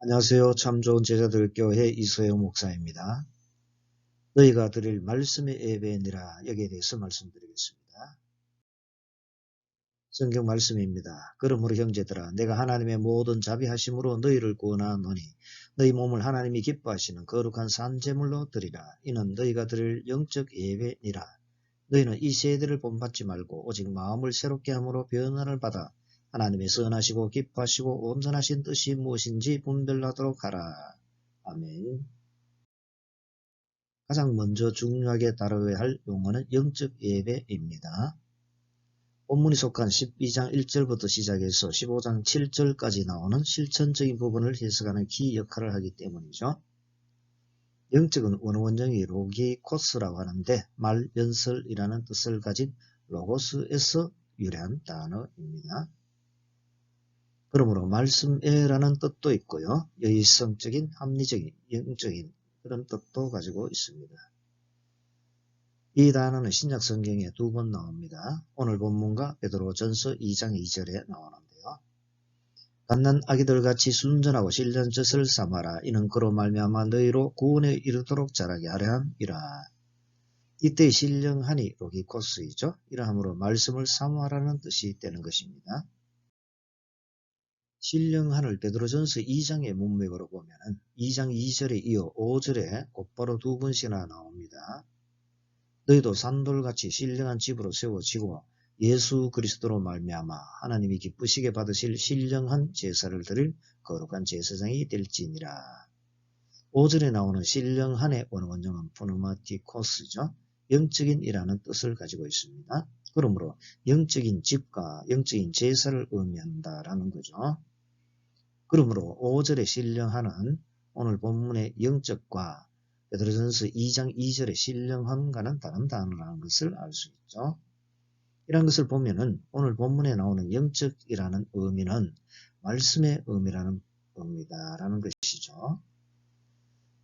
안녕하세요. 참 좋은 제자들 교회 이소영 목사입니다. 너희가 드릴 말씀의 예배니라 여기에 대해서 말씀드리겠습니다. 성경 말씀입니다. 그러므로 형제들아 내가 하나님의 모든 자비하심으로 너희를 구원하노니 너희 몸을 하나님이 기뻐하시는 거룩한 산제물로 드리라. 이는 너희가 드릴 영적 예배니라. 너희는 이 세대를 본받지 말고 오직 마음을 새롭게 함으로 변화를 받아 하나님의 선하시고 기뻐하시고 온전하신 뜻이 무엇인지 분별하도록 하라. 아멘. 가장 먼저 중요하게 다뤄야 할 용어는 영적 예배입니다. 본문이 속한 12장 1절부터 시작해서 15장 7절까지 나오는 실천적인 부분을 해석하는 키 역할을 하기 때문이죠. 영적은 원어원정이 로기코스라고 하는데 말, 연설이라는 뜻을 가진 로고스에서 유래한 단어입니다. 그러므로 말씀에라는 뜻도 있고요. 여의성적인, 합리적인, 영적인 그런 뜻도 가지고 있습니다. 이 단어는 신약 성경에 2번 나옵니다. 오늘 본문과 베드로전서 2장 2절에 나오는데요. 갓난 아기들 같이 순전하고 신령한 젖을 삼아라. 이는 그로 말미암아 너희로 구원에 이르도록 자라게 하려 함이라. 이때 신령하니 로기코스이죠. 이러함으로 말씀을 사모하라는 뜻이 되는 것입니다. 신령한을 베드로전서 2장의 문맥으로 보면 2장 2절에 이어 5절에 곧바로 2번씩이나 나옵니다. 너희도 산돌같이 신령한 집으로 세워지고 예수 그리스도로 말미암아 하나님이 기쁘시게 받으실 신령한 제사를 드릴 거룩한 제사장이 될지니라. 5절에 나오는 신령한의 원어원정은 푸누마티코스죠. 영적인 이라는 뜻을 가지고 있습니다. 그러므로 영적인 집과 영적인 제사를 의미한다라는 거죠. 그러므로 5절의 신령한은 오늘 본문의 영적과 베드로전서 2장 2절의 신령함과는 다른 단어라는 것을 알 수 있죠. 이런 것을 보면은 오늘 본문에 나오는 영적이라는 의미는 말씀의 의미라는 의미다라는 것이죠.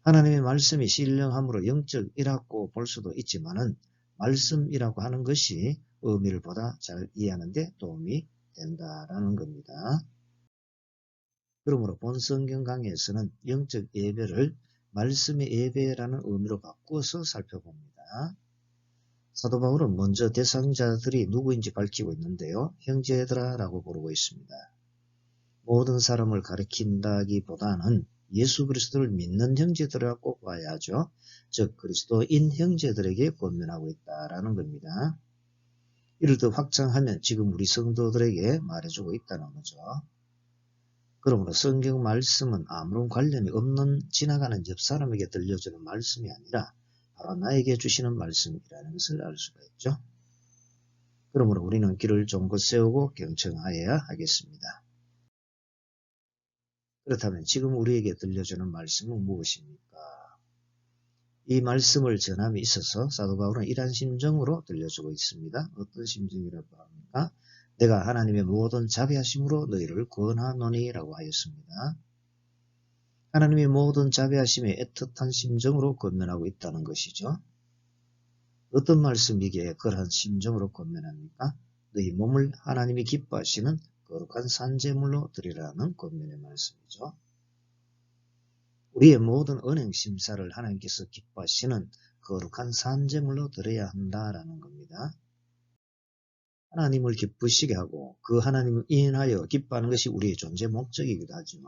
하나님의 말씀이 신령함으로 영적이라고 볼 수도 있지만은 말씀이라고 하는 것이 의미를 보다 잘 이해하는 데 도움이 된다라는 겁니다. 그러므로 본 성경 강의에서는 영적 예배를 말씀의 예배라는 의미로 바꾸어서 살펴봅니다. 사도 바울은 먼저 대상자들이 누구인지 밝히고 있는데요. 형제들아 라고 부르고 있습니다. 모든 사람을 가리킨다기보다는 예수 그리스도를 믿는 형제들이라고 꼭 봐야죠. 즉 그리스도인 형제들에게 권면하고 있다라는 겁니다. 이를 더 확장하면 지금 우리 성도들에게 말해주고 있다는 거죠. 그러므로 성경 말씀은 아무런 관련이 없는 지나가는 옆 사람에게 들려주는 말씀이 아니라 바로 나에게 주시는 말씀이라는 것을 알 수가 있죠. 그러므로 우리는 귀를 쫑긋 세우고 경청하여야 하겠습니다. 그렇다면 지금 우리에게 들려주는 말씀은 무엇입니까? 이 말씀을 전함에 있어서 사도 바울은 이러한 심정으로 들려주고 있습니다. 어떤 심정이라고 합니까? 내가 하나님의 모든 자비하심으로 너희를 구원하노니 라고 하였습니다. 하나님의 모든 자비하심에 애틋한 심정으로 권면하고 있다는 것이죠. 어떤 말씀이기에 그러한 심정으로 권면합니까? 너희 몸을 하나님이 기뻐하시는 거룩한 산제물로 드리라는 권면의 말씀이죠. 우리의 모든 은행 심사를 하나님께서 기뻐하시는 거룩한 산제물로 드려야 한다라는 겁니다. 하나님을 기쁘시게 하고 그 하나님을 인하여 기뻐하는 것이 우리의 존재 목적이기도 하죠.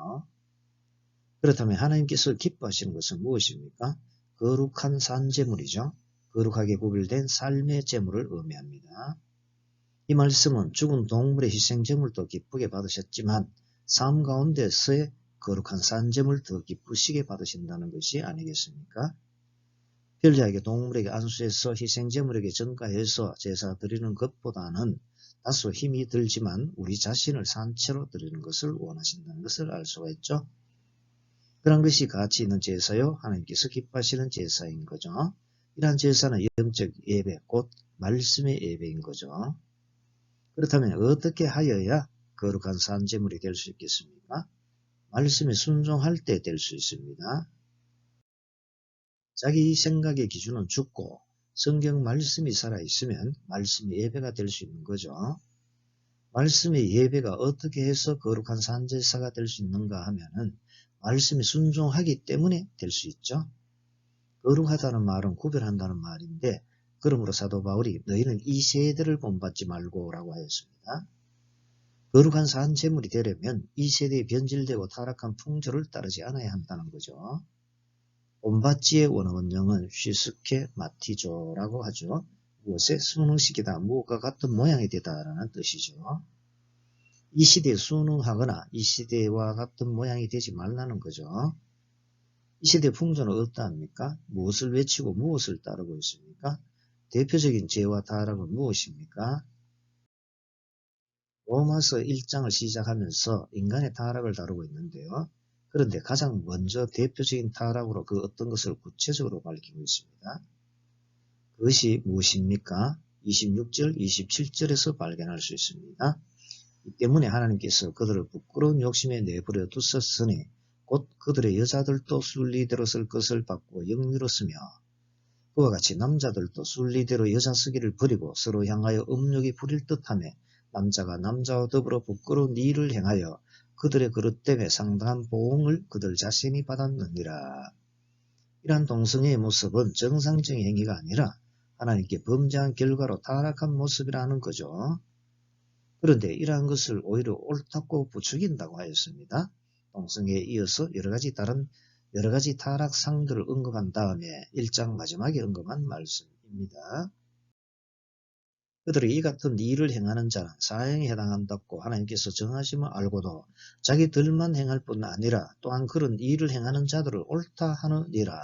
그렇다면 하나님께서 기뻐하시는 것은 무엇입니까? 거룩한 산제물이죠. 거룩하게 구별된 삶의 제물을 의미합니다. 이 말씀은 죽은 동물의 희생제물도 기쁘게 받으셨지만 삶 가운데서의 거룩한 산제물 더 기쁘시게 받으신다는 것이 아니겠습니까? 편리하게 동물에게 안수해서 희생제물에게 전가해서 제사 드리는 것보다는 다소 힘이 들지만 우리 자신을 산채로 드리는 것을 원하신다는 것을 알 수가 있죠. 그런 것이 가치 있는 제사요. 하나님께서 기뻐하시는 제사인 거죠. 이러한 제사는 영적 예배, 곧 말씀의 예배인 거죠. 그렇다면 어떻게 하여야 거룩한 산제물이 될 수 있겠습니까? 말씀에 순종할 때 될 수 있습니다. 자기 생각의 기준은 죽고 성경 말씀이 살아있으면 말씀의 예배가 될 수 있는 거죠. 말씀의 예배가 어떻게 해서 거룩한 산제사가 될 수 있는가 하면은 말씀에 순종하기 때문에 될 수 있죠. 거룩하다는 말은 구별한다는 말인데 그러므로 사도 바울이 너희는 이 세대를 본받지 말고 라고 하였습니다. 거룩한 산 제물이 되려면 이 세대에 변질되고 타락한 풍조를 따르지 않아야 한다는 거죠. 본받지의 원어원명은 휘스케 마티조라고 하죠. 무엇에 순응시키다, 무엇과 같은 모양이 되다라는 뜻이죠. 이 시대에 순응하거나 이 시대와 같은 모양이 되지 말라는 거죠. 이 시대 풍조는 어떠합니까? 무엇을 외치고 무엇을 따르고 있습니까? 대표적인 죄와 타락은 무엇입니까? 로마서 1장을 시작하면서 인간의 타락을 다루고 있는데요. 그런데 가장 먼저 대표적인 타락으로 그 어떤 것을 구체적으로 밝히고 있습니다. 그것이 무엇입니까? 26절, 27절에서 발견할 수 있습니다. 이 때문에 하나님께서 그들을 부끄러운 욕심에 내버려 두셨으니 곧 그들의 여자들도 순리대로 쓸 것을 받고 영유롭으며 그와 같이 남자들도 순리대로 여자 쓰기를 버리고 서로 향하여 음욕이 부릴 듯하며 남자가 남자와 더불어 부끄러운 일을 행하여 그들의 그릇 때문에 상당한 보응을 그들 자신이 받았느니라. 이러한 동성애의 모습은 정상적인 행위가 아니라 하나님께 범죄한 결과로 타락한 모습이라는 거죠. 그런데 이러한 것을 오히려 옳다고 부추긴다고 하였습니다. 동성애에 이어서 여러 가지 타락상들을 언급한 다음에 1장 마지막에 언급한 말씀입니다. 그들이 이 같은 일을 행하는 자는 사형에 해당한다고 하나님께서 정하심을 알고도 자기들만 행할 뿐 아니라 또한 그런 일을 행하는 자들을 옳다 하느니라.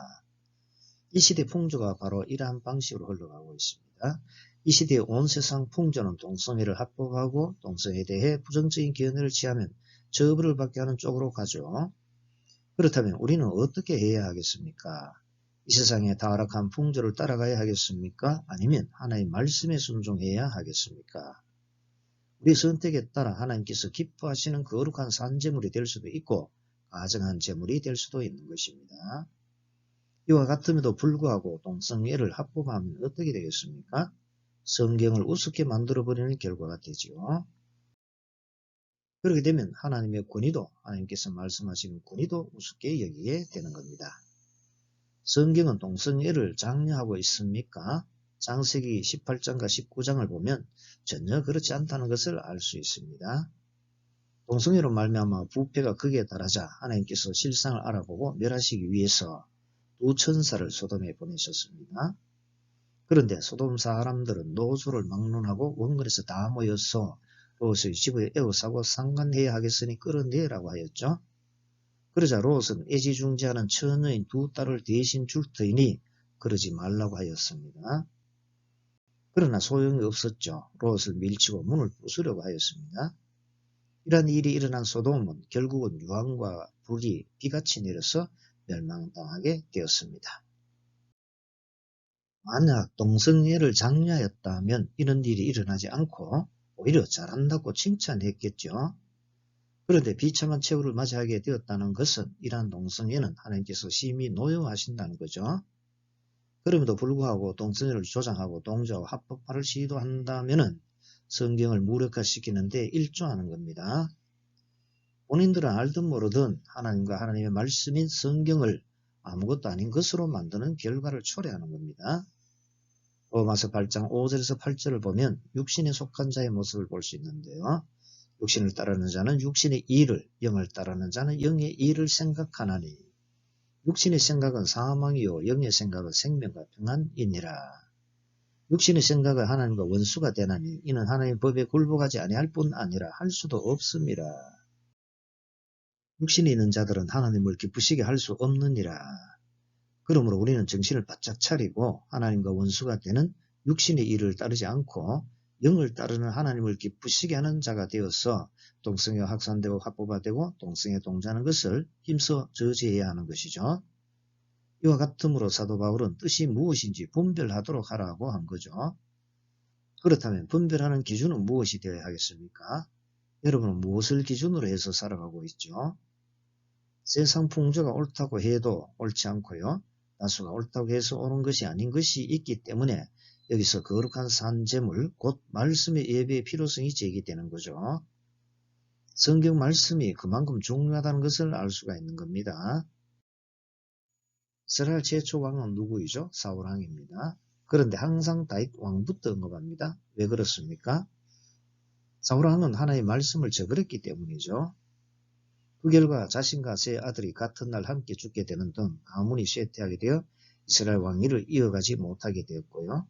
이 시대 풍조가 바로 이러한 방식으로 흘러가고 있습니다. 이 시대의 온 세상 풍조는 동성애를 합법하고 동성애에 대해 부정적인 견해를 취하면 처벌을 받게 하는 쪽으로 가죠. 그렇다면 우리는 어떻게 해야 하겠습니까? 이 세상의 타락한 풍조를 따라가야 하겠습니까? 아니면 하나님의 말씀에 순종해야 하겠습니까? 우리 선택에 따라 하나님께서 기뻐하시는 거룩한 산제물이 될 수도 있고 가증한 제물이 될 수도 있는 것입니다. 이와 같음에도 불구하고 동성애를 합법하면 어떻게 되겠습니까? 성경을 우습게 만들어버리는 결과가 되지요. 그렇게 되면 하나님의 권위도 하나님께서 말씀하시는 권위도 우습게 여기게 되는 겁니다. 성경은 동성애를 장려하고 있습니까? 창세기 18장과 19장을 보면 전혀 그렇지 않다는 것을 알 수 있습니다. 동성애로 말미암아 부패가 극에 달하자 하나님께서 실상을 알아보고 멸하시기 위해서 두 천사를 소돔에 보내셨습니다. 그런데 소돔 사람들은 노조를 막론하고 원근에서 다 모여서 롯의 집에 에워싸고 상관해야 하겠으니 끌어내라고 하였죠. 그러자 롯은 애지중지하는 처녀인 두 딸을 대신 줄 터이니 그러지 말라고 하였습니다. 그러나 소용이 없었죠. 롯을 밀치고 문을 부수려고 하였습니다. 이러한 일이 일어난 소돔은 결국은 유황과 불이 비같이 내려서 멸망당하게 되었습니다. 만약 동성애를 장려하였다면 이런 일이 일어나지 않고 오히려 잘한다고 칭찬했겠죠. 그런데 비참한 최후를 맞이하게 되었다는 것은 이러한 동성애는 하나님께서 심히 노여하신다는 거죠. 그럼에도 불구하고 동성애를 조장하고 동조하고 합법화를 시도한다면 성경을 무력화시키는데 일조하는 겁니다. 본인들은 알든 모르든 하나님과 하나님의 말씀인 성경을 아무것도 아닌 것으로 만드는 결과를 초래하는 겁니다. 로마서 8장 5절에서 8절을 보면 육신에 속한 자의 모습을 볼 수 있는데요. 육신을 따르는 자는 육신의 일을, 영을 따르는 자는 영의 일을 생각하나니 육신의 생각은 사망이요 영의 생각은 생명과 평안이니라. 육신의 생각은 하나님과 원수가 되나니 이는 하나님의 법에 굴복하지 아니할 뿐 아니라 할 수도 없습니다. 육신이 있는 자들은 하나님을 기쁘시게 할 수 없느니라. 그러므로 우리는 정신을 바짝 차리고 하나님과 원수가 되는 육신의 일을 따르지 않고 영을 따르는 하나님을 기쁘시게 하는 자가 되어서 동성애가 확산되고 합법화되고 동성애 동조하는 것을 힘써 저지해야 하는 것이죠. 이와 같으므로 사도 바울은 뜻이 무엇인지 분별하도록 하라고 한 거죠. 그렇다면 분별하는 기준은 무엇이 되어야 하겠습니까? 여러분은 무엇을 기준으로 해서 살아가고 있죠? 세상 풍조가 옳다고 해도 옳지 않고요. 다수가 옳다고 해서 옳은 것이 아닌 것이 있기 때문에 여기서 거룩한 산제물 곧 말씀의 예배의 필요성이 제기되는 거죠. 성경 말씀이 그만큼 중요하다는 것을 알 수가 있는 겁니다. 이스라엘 최초 왕은 누구이죠? 사울왕입니다. 그런데 항상 다윗 왕부터 언급합니다. 왜 그렇습니까? 사울왕은 하나님의 말씀을 저버렸기 때문이죠. 그 결과 자신과 세 아들이 같은 날 함께 죽게 되는 등 가문이 쇠퇴하게 되어 이스라엘 왕위를 이어가지 못하게 되었고요.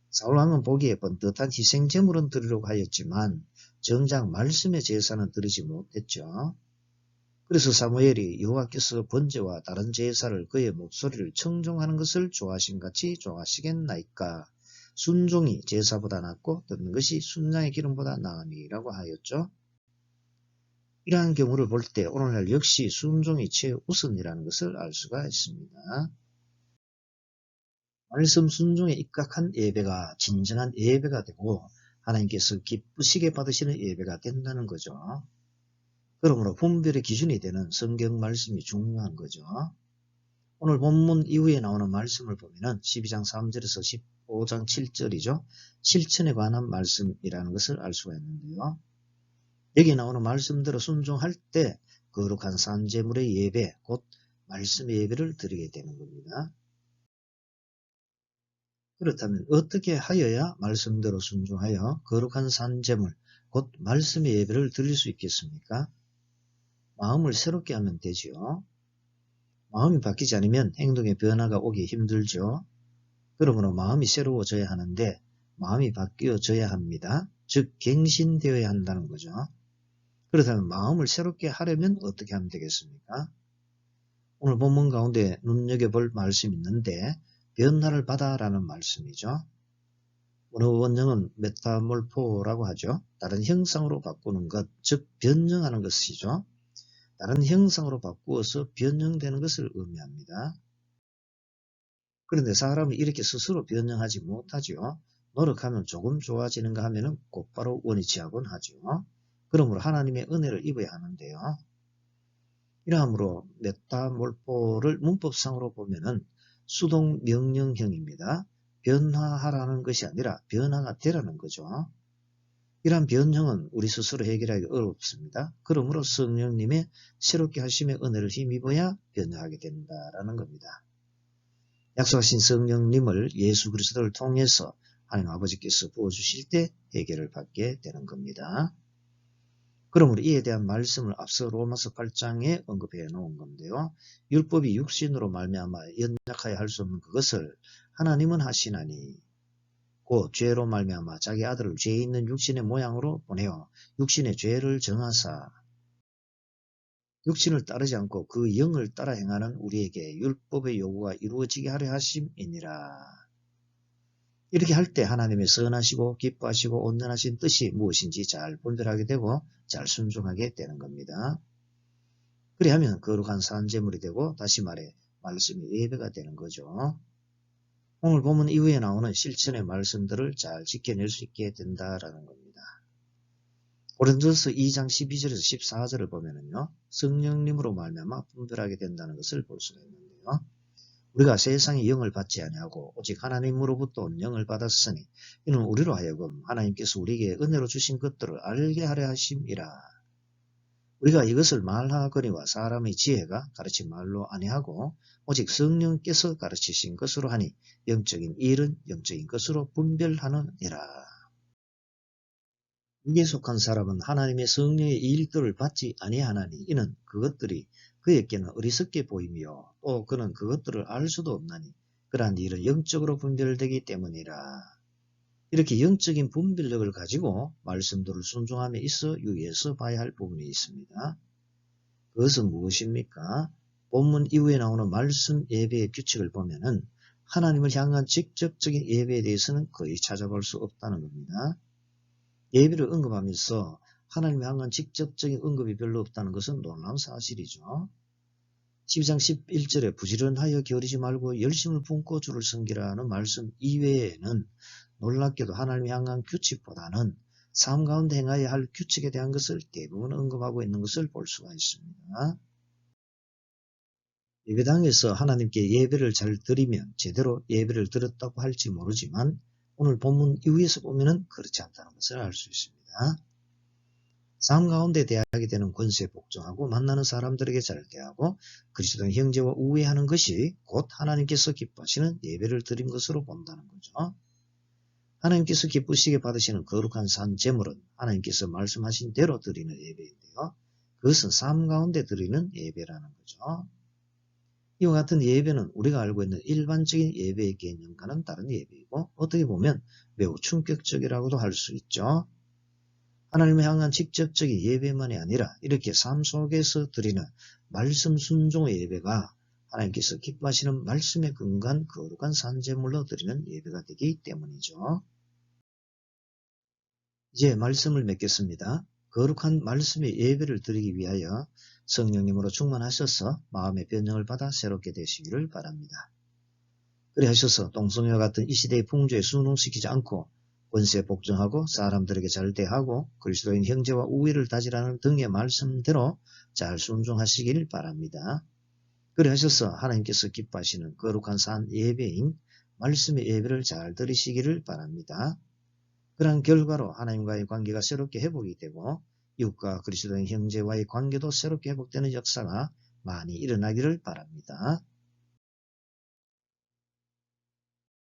사울왕은 보기에 번듯한 희생 제물은 드리려고 하였지만 정작 말씀의 제사는 드리지 못했죠. 그래서 사무엘이 여호와께서 번제와 다른 제사를 그의 목소리를 청종하는 것을 좋아하신 같이 좋아하시겠나이까. 순종이 제사보다 낫고 듣는 것이 순양의 기름보다 나으니라고 하였죠. 이러한 경우를 볼 때 오늘날 역시 순종이 최우선이라는 것을 알 수가 있습니다. 말씀 순종에 입각한 예배가 진정한 예배가 되고 하나님께서 기쁘시게 받으시는 예배가 된다는 거죠. 그러므로 분별의 기준이 되는 성경 말씀이 중요한 거죠. 오늘 본문 이후에 나오는 말씀을 보면 12장 3절에서 15장 7절이죠. 실천에 관한 말씀이라는 것을 알 수가 있는데요. 여기 나오는 말씀대로 순종할 때 거룩한 산제물의 예배, 곧 말씀의 예배를 드리게 되는 겁니다. 그렇다면 어떻게 하여야 말씀대로 순종하여 거룩한 산제물, 곧 말씀의 예배를 드릴 수 있겠습니까? 마음을 새롭게 하면 되지요. 마음이 바뀌지 않으면 행동의 변화가 오기 힘들죠. 그러므로 마음이 새로워져야 하는데 마음이 바뀌어져야 합니다. 즉 갱신되어야 한다는 거죠. 그렇다면 마음을 새롭게 하려면 어떻게 하면 되겠습니까? 오늘 본문 가운데 눈여겨볼 말씀이 있는데 변화를 받아라는 말씀이죠. 원어 원형은 메타몰포라고 하죠. 다른 형상으로 바꾸는 것, 즉 변형하는 것이죠. 다른 형상으로 바꾸어서 변형되는 것을 의미합니다. 그런데 사람이 이렇게 스스로 변형하지 못하죠. 노력하면 조금 좋아지는가 하면 곧바로 원위치하곤 하죠. 그러므로 하나님의 은혜를 입어야 하는데요. 이러함으로 메타몰포를 문법상으로 보면은 수동 명령형입니다. 변화하라는 것이 아니라 변화가 되라는 거죠. 이러한 변형은 우리 스스로 해결하기 어렵습니다. 그러므로 성령님의 새롭게 하심의 은혜를 힘입어야 변화하게 된다라는 겁니다. 약속하신 성령님을 예수 그리스도를 통해서 하나님 아버지께서 부어주실 때 해결을 받게 되는 겁니다. 그러므로 이에 대한 말씀을 앞서 로마서 8장에 언급해 놓은 건데요. 율법이 육신으로 말미암아 연약하여 할 수 없는 그것을 하나님은 하시나니 곧 죄로 말미암아 자기 아들을 죄 있는 육신의 모양으로 보내어 육신의 죄를 정하사 육신을 따르지 않고 그 영을 따라 행하는 우리에게 율법의 요구가 이루어지게 하려 하심이니라. 이렇게 할 때 하나님의 선하시고 기뻐하시고 온전하신 뜻이 무엇인지 잘 분별하게 되고 잘 순종하게 되는 겁니다. 그리하면 거룩한 산제물이 되고 다시 말해 말씀이 예배가 되는 거죠. 오늘 본문 이후에 나오는 실천의 말씀들을 잘 지켜낼 수 있게 된다라는 겁니다. 고린도서 2장 12절에서 14절을 보면은요. 성령님으로 말미암아 분별하게 된다는 것을 볼 수가 있는데요. 우리가 세상의 영을 받지 아니하고 오직 하나님으로부터 온 영을 받았으니 이는 우리로 하여금 하나님께서 우리에게 은혜로 주신 것들을 알게 하려 하심이라. 우리가 이것을 말하거니와 사람의 지혜가 가르친 말로 아니하고 오직 성령께서 가르치신 것으로 하니 영적인 일은 영적인 것으로 분별하느니라. 이에 속한 사람은 하나님의 성령의 일들을 받지 아니하나니 이는 그것들이 그에게는 어리석게 보이며 또 그는 그것들을 알 수도 없나니 그러한 일은 영적으로 분별되기 때문이라. 이렇게 영적인 분별력을 가지고 말씀들을 순종함에 있어 유의해서 봐야 할 부분이 있습니다. 그것은 무엇입니까? 본문 이후에 나오는 말씀 예배의 규칙을 보면은 하나님을 향한 직접적인 예배에 대해서는 거의 찾아볼 수 없다는 겁니다. 예배를 언급하면서 하나님을 향한 직접적인 언급이 별로 없다는 것은 놀라운 사실이죠. 12장 11절에 부지런하여 게으르지 말고 열심을 품고 주를 섬기라는 말씀 이외에는 놀랍게도 하나님을 향한 규칙보다는 삶 가운데 행하여야 할 규칙에 대한 것을 대부분 언급하고 있는 것을 볼 수가 있습니다. 예배당에서 하나님께 예배를 잘 드리면 제대로 예배를 드렸다고 할지 모르지만 오늘 본문 이후에서 보면은 그렇지 않다는 것을 알 수 있습니다. 삶 가운데 대하게 되는 권세에 복종하고 만나는 사람들에게 잘 대하고 그리스도인 형제와 우애하는 것이 곧 하나님께서 기뻐하시는 예배를 드린 것으로 본다는 거죠. 하나님께서 기쁘시게 받으시는 거룩한 산 제물은 하나님께서 말씀하신 대로 드리는 예배인데요. 그것은 삶 가운데 드리는 예배라는 거죠. 이와 같은 예배는 우리가 알고 있는 일반적인 예배의 개념과는 다른 예배이고 어떻게 보면 매우 충격적이라고도 할 수 있죠. 하나님을 향한 직접적인 예배만이 아니라 이렇게 삶 속에서 드리는 말씀 순종의 예배가 하나님께서 기뻐하시는 말씀에 근거한 거룩한 산제물로 드리는 예배가 되기 때문이죠. 이제 말씀을 맺겠습니다. 거룩한 말씀의 예배를 드리기 위하여 성령님으로 충만하셔서 마음의 변형을 받아 새롭게 되시기를 바랍니다. 그래 하셔서 동성애와 같은 이 시대의 풍조에 순응시키지 않고 권세에 복종하고 사람들에게 잘 대하고 그리스도인 형제와 우애를 다지라는 등의 말씀대로 잘 순종하시길 바랍니다. 그래 하셔서 하나님께서 기뻐하시는 거룩한 산 예배인 말씀의 예배를 잘 드리시기를 바랍니다. 그러한 결과로 하나님과의 관계가 새롭게 회복이 되고 이웃과 그리스도인 형제와의 관계도 새롭게 회복되는 역사가 많이 일어나기를 바랍니다.